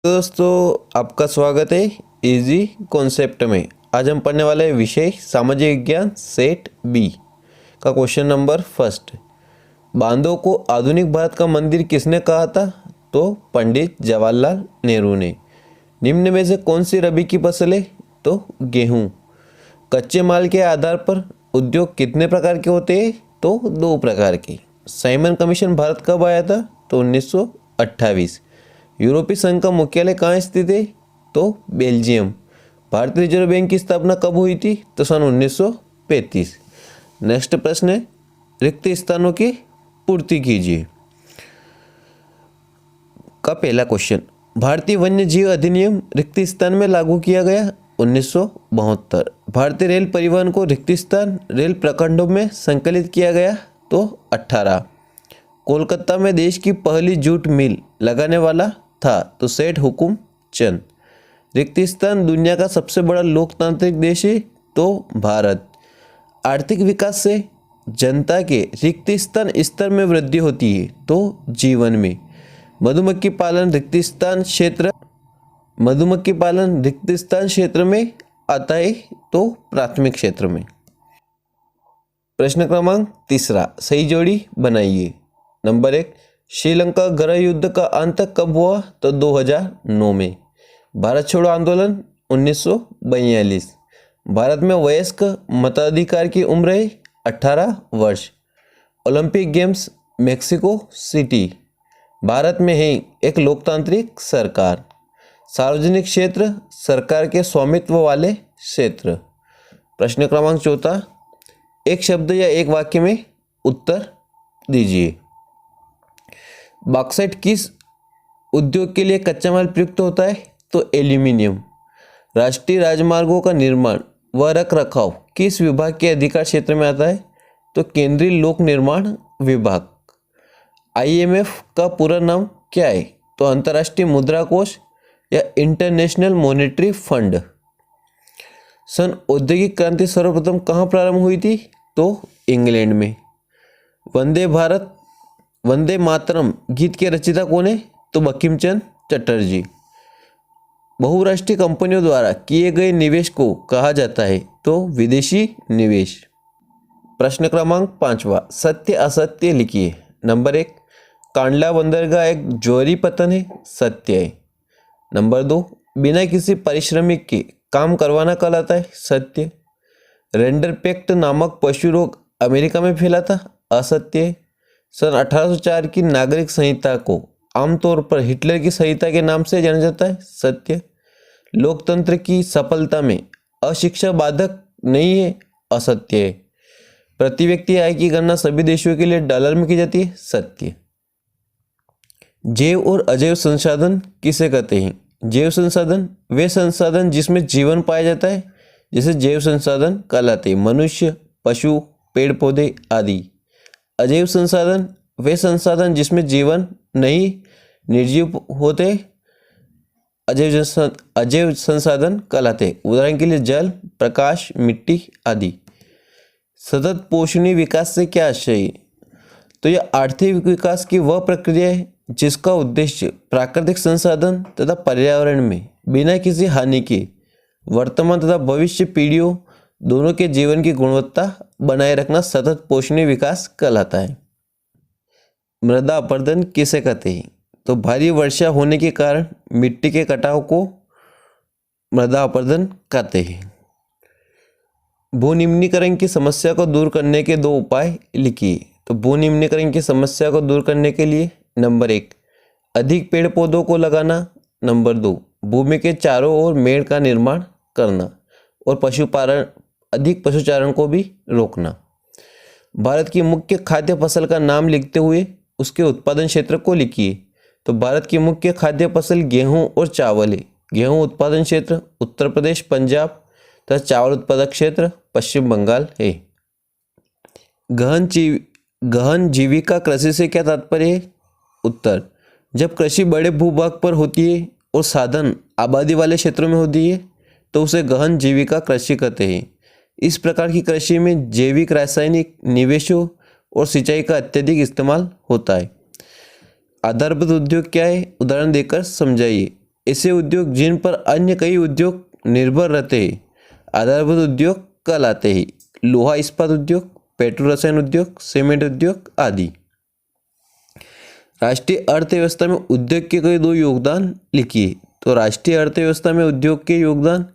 तो दोस्तों आपका स्वागत है इजी कॉन्सेप्ट में। आज हम पढ़ने वाले विषय सामाजिक विज्ञान सेट बी का क्वेश्चन नंबर फर्स्ट। बांधों को आधुनिक भारत का मंदिर किसने कहा था? तो पंडित जवाहरलाल नेहरू ने। निम्न में से कौन सी रबी की फसल है? तो गेहूँ। कच्चे माल के आधार पर उद्योग कितने प्रकार के होते हैं? तो 2 प्रकार के। साइमन कमीशन भारत कब आया था? तो 1928। यूरोपीय संघ का मुख्यालय कहाँ स्थित है? तो बेल्जियम। भारतीय रिजर्व बैंक की स्थापना कब हुई थी? तो सन 1935। नेक्स्ट प्रश्न है, रिक्त स्थानों की पूर्ति कीजिए का पहला क्वेश्चन। भारतीय वन्य जीव अधिनियम रिक्त स्थान में लागू किया गया 1972। भारतीय रेल परिवहन को रिक्त स्थान रेल प्रखंडों में संकलित किया गया तो 18। कोलकाता में देश की पहली जूट मिल लगाने वाला था तो सेठ हुकुम चंद। रिक्त स्थान दुनिया का सबसे बड़ा लोकतांत्रिक देश है तो भारत। आर्थिक विकास से जनता के रिक्त स्थान स्तर में वृद्धि होती है तो जीवन में। मधुमक्खी पालन रिक्त स्थान क्षेत्र में आता है तो प्राथमिक क्षेत्र में। प्रश्न क्रमांक तीसरा, सही जोड़ी बनाइए। नंबर 1, श्रीलंका गृह युद्ध का अंत कब हुआ? तो 2009 में। भारत छोड़ो आंदोलन 1942। भारत में वयस्क मताधिकार की उम्र है 18 वर्ष। Olympic games Mexico city. Bharat में है एक लोकतांत्रिक सरकार। सार्वजनिक क्षेत्र सरकार के स्वामित्व वाले क्षेत्र। प्रश्न क्रमांक चौथा, एक शब्द या एक वाक्य में उत्तर दीजिए। बॉक्साइट किस उद्योग के लिए कच्चा माल प्रयुक्त होता है? तो एल्यूमिनियम। राष्ट्रीय राजमार्गों का निर्माण व रख रखाव किस विभाग के अधिकार क्षेत्र में आता है? तो केंद्रीय लोक निर्माण विभाग। आईएमएफ का पूरा नाम क्या है? तो अंतर्राष्ट्रीय मुद्रा कोष या इंटरनेशनल मॉनेटरी फंड। सन औद्योगिक क्रांति सर्वप्रथम कहाँ प्रारंभ हुई थी? तो इंग्लैंड में। वंदे मातरम गीत के रचयिता कौन है? तो बंकिम चंद्र चटर्जी। बहुराष्ट्रीय कंपनियों द्वारा किए गए निवेश को कहा जाता है? तो विदेशी निवेश। प्रश्न क्रमांक 5वां, सत्य असत्य लिखिए। नंबर 1, कांडला बंदरगाह एक जोहरी पतन है, सत्य है। नंबर 2, बिना किसी पारिश्रमिक के काम करवाना कहलाता है, सत्य। रेंडर पेक्ट नामक पशु रोग अमेरिका में फैला था, असत्य है। सन 1804 की नागरिक संहिता को आमतौर पर हिटलर की संहिता के नाम से जाना जाता है, सत्य। लोकतंत्र की सफलता में अशिक्षा बाधक नहीं है, असत्य है। प्रति व्यक्ति आय की गणना सभी देशों के लिए डॉलर में की जाती है, सत्य। जैव और अजैव संसाधन किसे कहते हैं? जैव संसाधन वे संसाधन जिसमें जीवन पाया जाता है, जैसे जैव संसाधन कहलाते हैं, मनुष्य, पशु, पेड़ पौधे आदि। अजैव संसाधन वे संसाधन जिसमें जीवन नहीं, निर्जीव होते, अजैव संसाधन कहलाते। उदाहरण के लिए जल, प्रकाश, मिट्टी आदि। सतत पोषणीय विकास से क्या आशय है? तो यह आर्थिक विकास की वह प्रक्रिया है जिसका उद्देश्य प्राकृतिक संसाधन तथा पर्यावरण में बिना किसी हानि के वर्तमान तथा भविष्य पीढ़ियों दोनों के जीवन की गुणवत्ता बनाए रखना सतत पोषणीय विकास कहलाता है। मृदा अपरदन किसे कहते हैं? तो भारी वर्षा होने के कारण मिट्टी के कटाव को मृदा अपरदन कहते हैं। भूनिम्नीकरण की समस्या को दूर करने के 2 उपाय लिखिए। तो भूनिम्नीकरण की समस्या को दूर करने के लिए नंबर 1, अधिक पेड़ पौधों को लगाना। नंबर 2, भूमि के चारों ओर मेड़ का निर्माण करना और अधिक पशुचारण को भी रोकना। भारत की मुख्य खाद्य फसल का नाम लिखते हुए उसके उत्पादन क्षेत्र को लिखिए। तो भारत की मुख्य खाद्य फसल गेहूं और चावल है। गेहूं उत्पादन क्षेत्र उत्तर प्रदेश, पंजाब तथा चावल उत्पादक क्षेत्र पश्चिम बंगाल है। गहन जीविका कृषि से क्या तात्पर्य है? उत्तर, जब कृषि बड़े भूभाग पर होती है और साधन आबादी वाले क्षेत्रों में होती है तो उसे गहन जीविका कृषि कहते हैं। इस प्रकार की कृषि में जैविक, रासायनिक निवेशों और सिंचाई का अत्यधिक इस्तेमाल होता है। आधारभूत उद्योग क्या है? उदाहरण देकर समझाइए। ऐसे उद्योग जिन पर अन्य कई उद्योग निर्भर रहते हैं आधारभूत उद्योग कहलाते हैं। लोहा इस्पात उद्योग, पेट्रो रसायन उद्योग, सीमेंट उद्योग आदि। राष्ट्रीय अर्थव्यवस्था में उद्योग के कई दो योगदान लिखिए। तो राष्ट्रीय अर्थव्यवस्था में उद्योग के योगदान,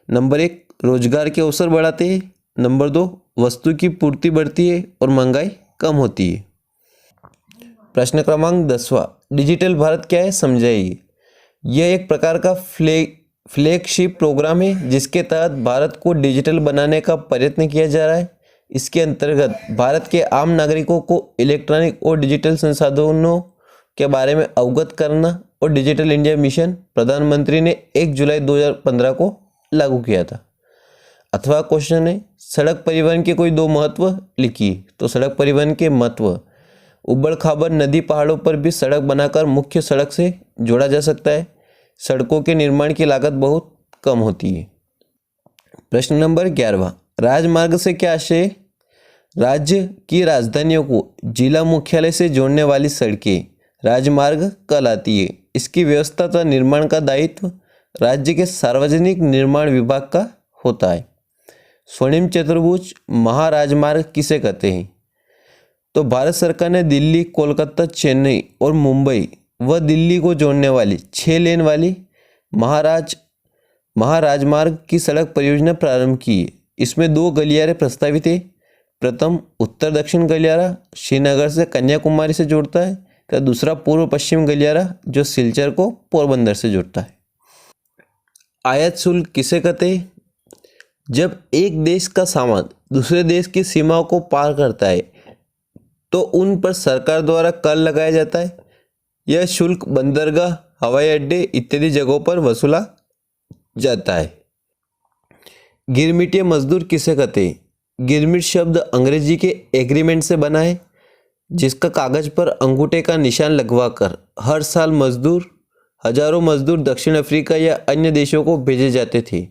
नंबर 1 रोजगार के अवसर बढ़ाते हैं, नंबर 2 वस्तु की पूर्ति बढ़ती है और महंगाई कम होती है। प्रश्न क्रमांक 10वां, डिजिटल भारत क्या है समझाइए। यह एक प्रकार का फ्लैगशिप प्रोग्राम है जिसके तहत भारत को डिजिटल बनाने का प्रयत्न किया जा रहा है। इसके अंतर्गत भारत के आम नागरिकों को इलेक्ट्रॉनिक और डिजिटल संसाधनों के बारे में अवगत करना और डिजिटल इंडिया मिशन प्रधानमंत्री ने 1 जुलाई 2015 को लागू किया था। अथवा क्वेश्चन है, सड़क परिवहन के कोई दो महत्व लिखिए। तो सड़क परिवहन के महत्व, उबड़ खाबड़ नदी पहाड़ों पर भी सड़क बनाकर मुख्य सड़क से जोड़ा जा सकता है। सड़कों के निर्माण की लागत बहुत कम होती है। प्रश्न नंबर 11वां, राजमार्ग से क्या आशय। राज्य की राजधानियों को जिला मुख्यालय से जोड़ने वाली सड़कें राजमार्ग कहलाती है। इसकी व्यवस्था तथा निर्माण का दायित्व राज्य के सार्वजनिक निर्माण विभाग का होता है। स्वर्णिम चतुर्भुज महाराजमार्ग किसे कहते हैं। तो भारत सरकार ने दिल्ली, कोलकाता, चेन्नई और मुंबई व दिल्ली को जोड़ने वाली 6 लेन वाली महाराजमार्ग की सड़क परियोजना प्रारंभ की है। इसमें 2 गलियारे प्रस्तावित है। प्रथम उत्तर दक्षिण गलियारा श्रीनगर से कन्याकुमारी से जोड़ता है, तथा दूसरा पूर्व पश्चिम गलियारा जो सिलचर को पोरबंदर से जोड़ता है। आयात शुल्क किसे कहते हैं। जब एक देश का सामान दूसरे देश की सीमाओं को पार करता है तो उन पर सरकार द्वारा कर लगाया जाता है। यह शुल्क बंदरगाह, हवाई अड्डे इत्यादि जगहों पर वसूला जाता है। गिरमिटिया मजदूर किसे कहते हैं। गिरमिट शब्द अंग्रेजी के एग्रीमेंट से बना है जिसका कागज पर अंगूठे का निशान लगवाकर हर साल हजारों मजदूर दक्षिण अफ्रीका या अन्य देशों को भेजे जाते थे।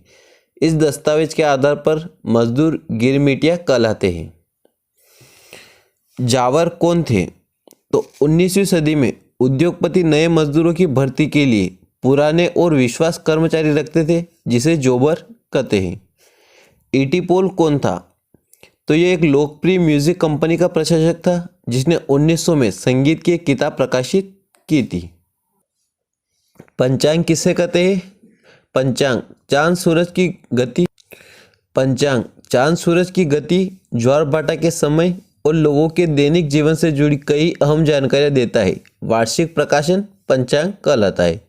इस दस्तावेज के आधार पर मजदूर गिरमिटिया कहलाते हैं। जावर कौन थे। तो 19वीं सदी में उद्योगपति नए मजदूरों की भर्ती के लिए पुराने और विश्वास कर्मचारी रखते थे जिसे जोबर कहते हैं। ईटी पॉल कौन था। तो यह एक लोकप्रिय म्यूजिक कंपनी का प्रशासक था जिसने 1900 में संगीत की एक किताब प्रकाशित की थी। पंचांग किसे कहते हैं। पंचांग चांद सूरज की गति, ज्वार भाटा के समय और लोगों के दैनिक जीवन से जुड़ी कई अहम जानकारियां देता है। वार्षिक प्रकाशन पंचांग कहलाता है।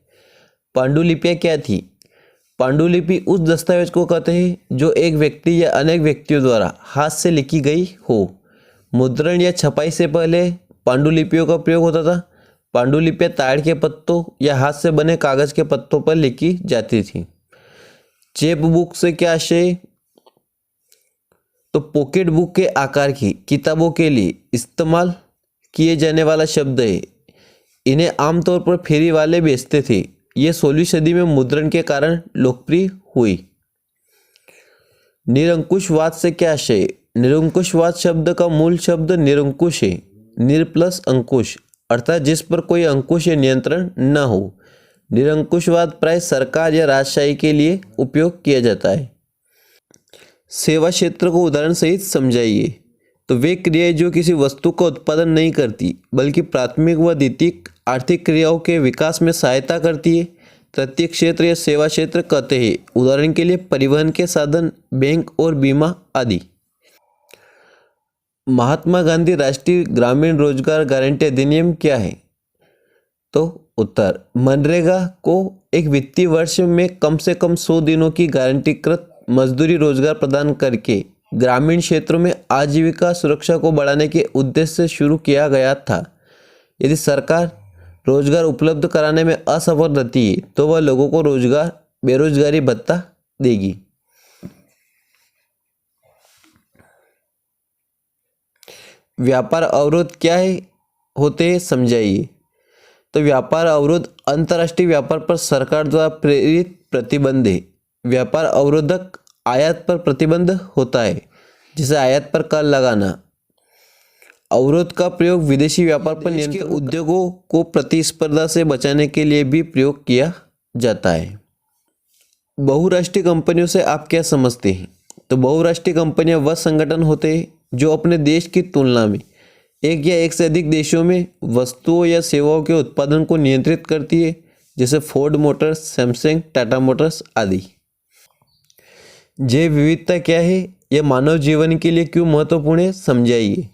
पांडुलिपियां क्या थी। पांडुलिपि उस दस्तावेज को कहते हैं जो एक व्यक्ति या अनेक व्यक्तियों द्वारा हाथ से लिखी गई हो। मुद्रण या छपाई से पहले पांडुलिपियों का प्रयोग होता था। पांडुलिपियां ताड़ के पत्तों या हाथ से बने कागज के पत्तों पर लिखी जाती थी। चैप बुक से क्या आशय। तो पॉकेट बुक के आकार की किताबों के लिए इस्तेमाल किए जाने वाला शब्द है। इन्हें आमतौर पर फेरी वाले बेचते थे। ये 16वीं सदी में मुद्रण के कारण लोकप्रिय हुई। निरंकुशवाद से क्या आशय। निरंकुशवाद शब्द का मूल शब्द निरंकुश है। निर प्लस अंकुश अर्थात जिस पर कोई अंकुश या नियंत्रण न हो। निरंकुशवाद प्राय सरकार या राजशाही के लिए उपयोग किया जाता है। सेवा क्षेत्र को उदाहरण सहित समझाइए। तो वे क्रियाएं जो किसी वस्तु का उत्पादन नहीं करती बल्कि प्राथमिक व द्वितीयक आर्थिक क्रियाओं के विकास में सहायता करती है, तृतीय क्षेत्र या सेवा क्षेत्र कहते हैं। उदाहरण के लिए परिवहन के साधन, बैंक और बीमा आदि। महात्मा गांधी राष्ट्रीय ग्रामीण रोजगार गारंटी अधिनियम क्या है। तो उत्तर, मनरेगा को एक वित्तीय वर्ष में कम से कम 100 दिनों की गारंटीकृत मजदूरी रोजगार प्रदान करके ग्रामीण क्षेत्रों में आजीविका सुरक्षा को बढ़ाने के उद्देश्य से शुरू किया गया था। यदि सरकार रोजगार उपलब्ध कराने में असफल रहती है तो वह लोगों को बेरोजगारी भत्ता देगी। व्यापार अवरोध क्या होते हैं समझाइए। तो व्यापार अवरोध अंतर्राष्ट्रीय व्यापार पर सरकार द्वारा प्रेरित प्रतिबंध है। व्यापार अवरोधक आयात पर प्रतिबंध होता है, जैसे आयात पर कर लगाना। अवरोध का प्रयोग विदेशी व्यापार पर नियंत्रण, उद्योगों को प्रतिस्पर्धा से बचाने के लिए भी प्रयोग किया जाता है। बहुराष्ट्रीय कंपनियों से आप क्या समझते हैं? तो बहुराष्ट्रीय कंपनियां वह संगठन होते हैं जो अपने देश की तुलना में एक या एक से अधिक देशों में वस्तुओं या सेवाओं के उत्पादन को नियंत्रित करती है, जैसे Ford Motors, Samsung, Tata Motors आदि। जैव विविधता क्या है? यह मानव जीवन के लिए क्यों महत्वपूर्ण है, समझाइए।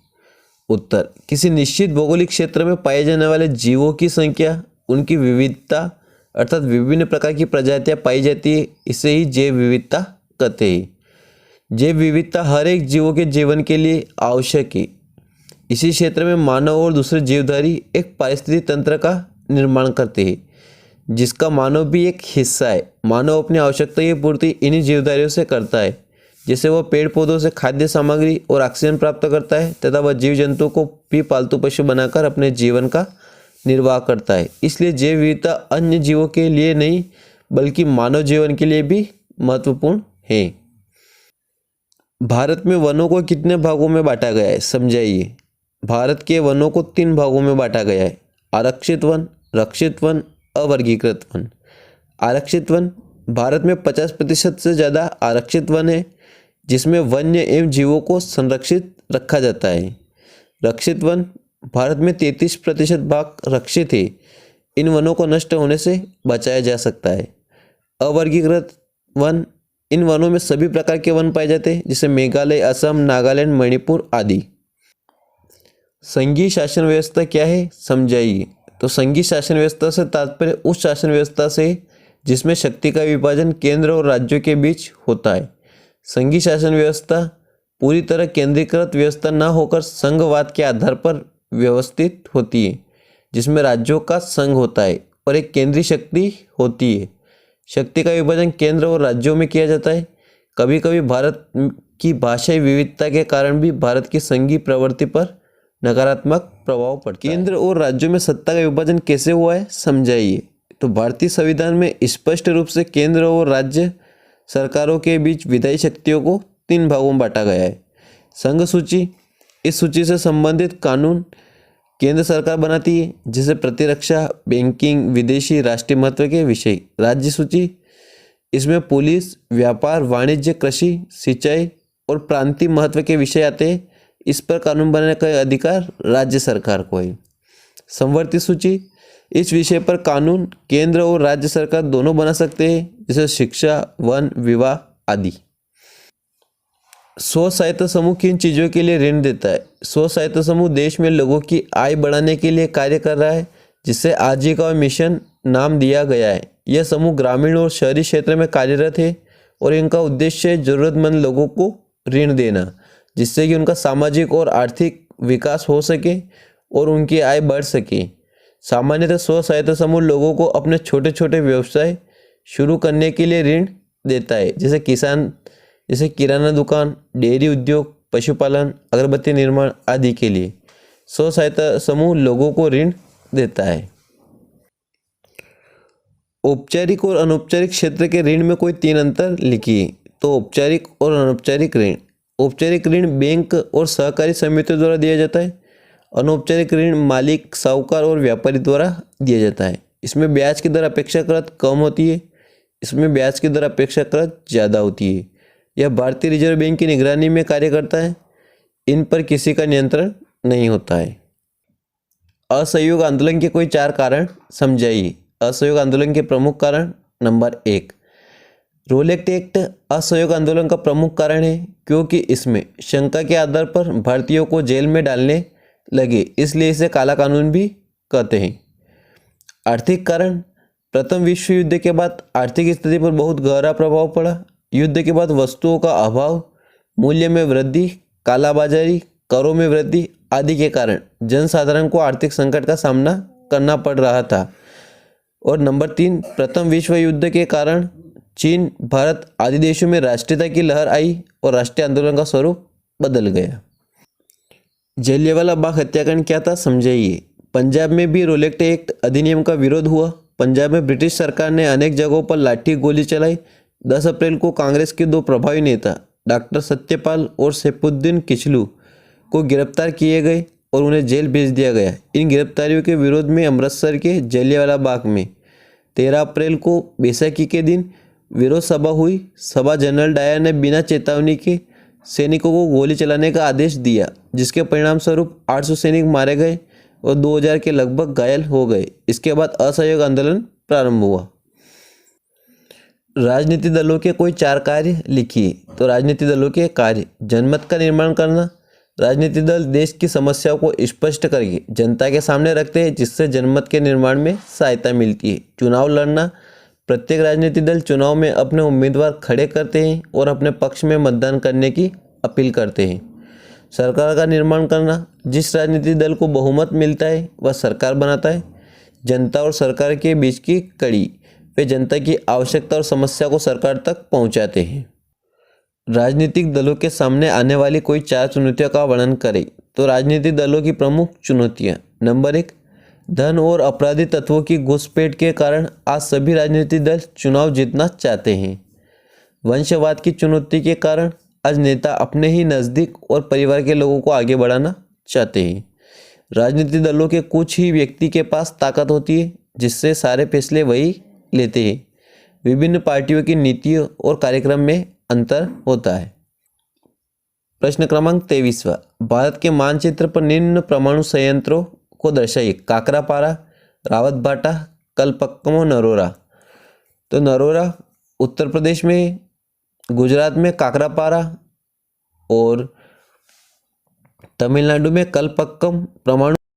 उत्तर: किसी निश्चित भौगोलिक क्षेत्र में पाए जाने वाले जीवों की संख्या, उनकी विविधता अर्थात विभिन्न प्रकार की प्रजातियां पाई जाती है, इसे ही जैव विविधता कहते हैं। जैव विविधता हर एक जीवों के जीवन के लिए आवश्यक है। इसी क्षेत्र में मानव और दूसरे जीवधारी एक पारिस्थितिक तंत्र का निर्माण करते हैं, जिसका मानव भी एक हिस्सा है। मानव अपनी आवश्यकता की पूर्ति इन्हीं जीवधारियों से करता है, जैसे वह पेड़ पौधों से खाद्य सामग्री और ऑक्सीजन प्राप्त करता है, तथा वह जीव जंतु को भी पालतू पशु बनाकर अपने जीवन का निर्वाह करता है। इसलिए जैव विविधता अन्य जीवों के लिए नहीं बल्कि मानव जीवन के लिए भी महत्वपूर्ण है। भारत में वनों को कितने भागों में बांटा गया है, समझाइए। भारत के वनों को 3 भागों में बांटा गया है: आरक्षित वन, रक्षित वन, अवर्गीकृत वन। आरक्षित वन: भारत में 50% से ज़्यादा आरक्षित वन है, जिसमें वन्य एवं जीवों को संरक्षित रखा जाता है। रक्षित वन: भारत में 33% भाग रक्षित है। इन वनों को नष्ट होने से बचाया जा सकता है। अवर्गीकृत वन: इन वनों में सभी प्रकार के वन पाए जाते हैं, जैसे मेघालय, असम, नागालैंड, मणिपुर आदि। संघीय शासन व्यवस्था क्या है, समझाइए। तो संघीय शासन व्यवस्था से तात्पर्य उस शासन व्यवस्था से जिसमें शक्ति का विभाजन केंद्र और राज्यों के बीच होता है। संघीय शासन व्यवस्था पूरी तरह केंद्रीकृत व्यवस्था न होकर संघवाद के आधार पर व्यवस्थित होती है, जिसमें राज्यों का संघ होता है और एक केंद्रीय शक्ति होती है। शक्ति का विभाजन केंद्र और राज्यों में किया जाता है। कभी कभी भारत की भाषाई विविधता के कारण भी भारत की संघीय प्रवृत्ति पर नकारात्मक प्रभाव पड़ता है। केंद्र और राज्यों में सत्ता का विभाजन कैसे हुआ है, समझाइए। तो भारतीय संविधान में स्पष्ट रूप से केंद्र और राज्य सरकारों के बीच विधायी शक्तियों को 3 भागों में बांटा गया है। संघ सूची: इस सूची से संबंधित कानून केंद्र सरकार बनाती है, जैसे प्रतिरक्षा, बैंकिंग, विदेशी, राष्ट्रीय महत्व के विषय। राज्य सूची: इसमें पुलिस, व्यापार, वाणिज्य, कृषि, सिंचाई और प्रांतीय महत्व के विषय आते हैं। इस पर कानून बनाने का अधिकार राज्य सरकार को है। समवर्ती सूची: इस विषय पर कानून केंद्र और राज्य सरकार दोनों बना सकते हैं, जैसे शिक्षा, वन, विवाह आदि। स्व सहायता समूह किन चीज़ों के लिए ऋण देता है? स्व सहायता समूह देश में लोगों की आय बढ़ाने के लिए कार्य कर रहा है, जिसे आजीविका मिशन नाम दिया गया है। यह समूह ग्रामीण और शहरी क्षेत्र में कार्यरत है और इनका उद्देश्य है जरूरतमंद लोगों को ऋण देना, जिससे कि उनका सामाजिक और आर्थिक विकास हो सके और उनकी आय बढ़ सके। सामान्यतः स्व सहायता समूह लोगों को अपने छोटे छोटे व्यवसाय शुरू करने के लिए ऋण देता है, जैसे किराना दुकान, डेयरी उद्योग, पशुपालन, अगरबत्ती निर्माण आदि के लिए स्व सहायता समूह लोगों को ऋण देता है। औपचारिक और अनौपचारिक क्षेत्र के ऋण में कोई 3 अंतर लिखिए। तो औपचारिक और अनौपचारिक ऋण: औपचारिक ऋण बैंक और सहकारी समितियों द्वारा दिया जाता है। अनौपचारिक ऋण मालिक, साहूकार और व्यापारी द्वारा दिया जाता है। इसमें ब्याज की दर अपेक्षाकृत कम होती है, इसमें ब्याज की दर अपेक्षाकृत ज़्यादा होती है। यह भारतीय रिजर्व बैंक की निगरानी में कार्य करता है। इन पर किसी का नियंत्रण नहीं होता है। असहयोग आंदोलन के कोई 4 कारण समझाइए। असहयोग आंदोलन के प्रमुख कारण: नंबर 1, रोलेट एक्ट असहयोग आंदोलन का प्रमुख कारण है, क्योंकि इसमें शंका के आधार पर भारतीयों को जेल में डालने लगे, इसलिए इसे काला कानून भी कहते हैं। आर्थिक कारण: प्रथम विश्व युद्ध के बाद आर्थिक स्थिति पर बहुत गहरा प्रभाव पड़ा। युद्ध के बाद वस्तुओं का अभाव, मूल्य में वृद्धि, कालाबाजारी, करों में वृद्धि आदि के कारण जनसाधारण को आर्थिक संकट का सामना करना पड़ रहा था। और नंबर 3, प्रथम विश्व युद्ध के कारण चीन, भारत आदि देशों में राष्ट्रीयता की लहर आई और राष्ट्रीय आंदोलन का स्वरूप बदल गया। जलियांवाला बाग हत्याकांड क्या था, समझाइए। पंजाब में भी रोलेट एक्ट अधिनियम का विरोध हुआ। पंजाब में ब्रिटिश सरकार ने अनेक जगहों पर लाठी गोली चलाई। 10 अप्रैल को कांग्रेस के 2 प्रभावी नेता डॉक्टर सत्यपाल और सैफुद्दीन किचलू को गिरफ्तार किए गए और उन्हें जेल भेज दिया गया। इन गिरफ्तारियों के विरोध में अमृतसर के जलियांवाला बाग में 13 अप्रैल को बैसाखी के दिन विरोध सभा हुई। सभा जनरल डायर ने बिना चेतावनी के सैनिकों को गोली चलाने का आदेश दिया, जिसके परिणाम स्वरूप 800 सैनिक मारे गए और 2000 के लगभग घायल हो गए। इसके बाद असहयोग आंदोलन प्रारंभ हुआ। राजनीतिक दलों के कोई 4 कार्य लिखिए। तो राजनीतिक दलों के कार्य: जनमत का निर्माण करना। राजनीतिक दल देश की समस्याओं को स्पष्ट करके जनता के सामने रखते हैं, जिससे जनमत के निर्माण में सहायता मिलती है। चुनाव लड़ना। प्रत्येक राजनीतिक दल चुनाव में अपने उम्मीदवार खड़े करते हैं और अपने पक्ष में मतदान करने की अपील करते हैं। सरकार का निर्माण करना। जिस राजनीतिक दल को बहुमत मिलता है वह सरकार बनाता है। जनता और सरकार के बीच की कड़ी। वे जनता की आवश्यकता और समस्या को सरकार तक पहुंचाते हैं। राजनीतिक दलों के सामने आने वाली कोई 4 चुनौतियों का वर्णन करें। तो राजनीतिक दलों की प्रमुख चुनौतियां: नंबर 1, धन और अपराधी तत्वों की घुसपैठ के कारण आज सभी राजनीतिक दल चुनाव जीतना चाहते हैं। वंशवाद की चुनौती के कारण आज नेता अपने ही नज़दीक और परिवार के लोगों को आगे बढ़ाना चाहते हैं। राजनीतिक दलों के कुछ ही व्यक्ति के पास ताकत होती है, जिससे सारे फैसले वही लेते हैं। विभिन्न पार्टियों की नीतियों और कार्यक्रम में अंतर होता है। प्रश्न क्रमांक 23वां, भारत के मानचित्र पर निम्न परमाणु संयंत्रों को दर्शाइए। काकरापारा, रावतभाटा, कलपक्कम और नरोरा। तो नरोरा उत्तर प्रदेश में, गुजरात में काकरापारा और तमिलनाडु में कलपक्कम परमाणु